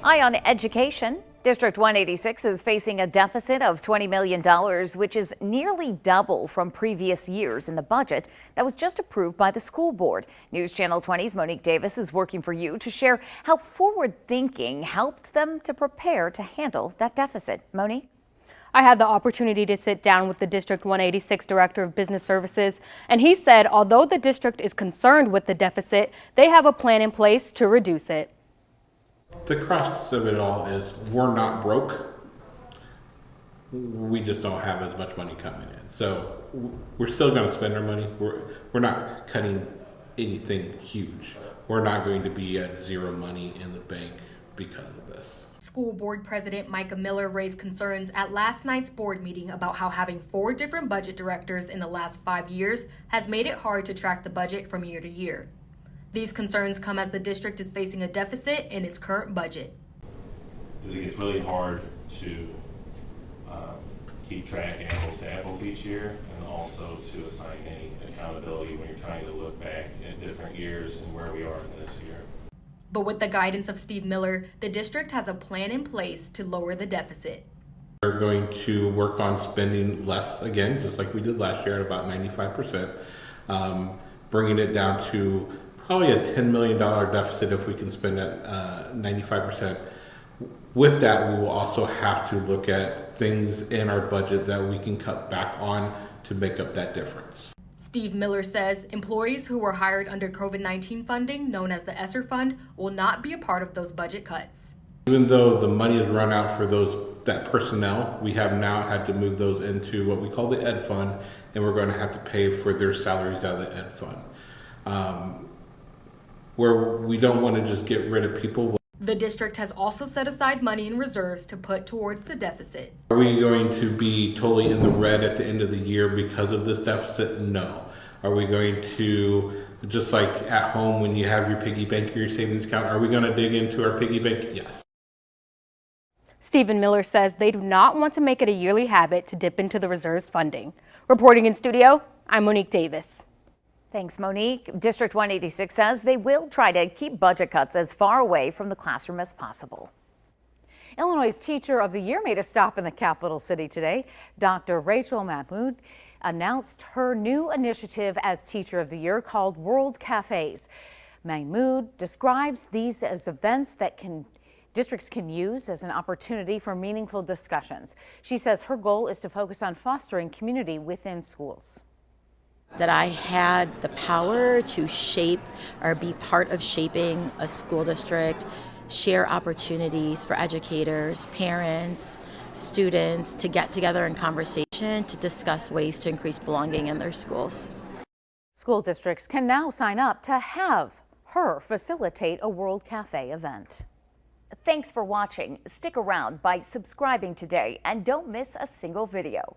Eye on education. District 186 is facing a deficit of $20 million, which is nearly double from previous years in the budget that was just approved by the school board. News Channel 20's Monique Davis is working for you to share how forward thinking helped them to prepare to handle that deficit. Monique? I had the opportunity to sit down with the District 186 Director of Business Services, and he said although the district is concerned with the deficit, they have a plan in place to reduce it. The crux of it all is we're not broke. We just don't have as much money coming in. So we're still going to spend our money. We're not cutting anything huge. We're not going to be at zero money in the bank because of this. School Board President Micah Miller raised concerns at last night's board meeting about how having 4 different budget directors in the last 5 years has made it hard to track the budget from year to year. These concerns come as the district is facing a deficit in its current budget. It gets really hard to keep track apples to apples each year, and also to assign any accountability when you're trying to look back at different years and where we are in this year. But with the guidance of Steve Miller, the district has a plan in place to lower the deficit. We're going to work on spending less again, just like we did last year at about 95%, bringing it down to probably a $10 million deficit if we can spend at 95%. With that, we will also have to look at things in our budget that we can cut back on to make up that difference. Steve Miller says employees who were hired under COVID-19 funding, known as the ESSER fund, will not be a part of those budget cuts. Even though the money has run out for that personnel, we have now had to move those into what we call the Ed fund, and we're going to have to pay for their salaries out of the Ed fund. Where we don't want to just get rid of people. The district has also set aside money in reserves to put towards the deficit. Are we going to be totally in the red at the end of the year because of this deficit? No. Are we going to, just like at home when you have your piggy bank or your savings account, are we going to dig into our piggy bank? Yes. Stephen Miller says they do not want to make it a yearly habit to dip into the reserves funding. Reporting in studio, I'm Monique Davis. Thanks, Monique. District 186 says they will try to keep budget cuts as far away from the classroom as possible. Illinois' Teacher of the Year made a stop in the capital city today. Dr. Rachel Mahmoud announced her new initiative as Teacher of the Year called World Cafes. Mahmoud describes these as events that districts can use as an opportunity for meaningful discussions. She says her goal is to focus on fostering community within schools. That I had the power to shape or be part of shaping a school district, share opportunities for educators, parents, students to get together in conversation to discuss ways to increase belonging in their schools. School districts can now sign up to have her facilitate a World Cafe event. Thanks for watching. Stick around by subscribing today and don't miss a single video.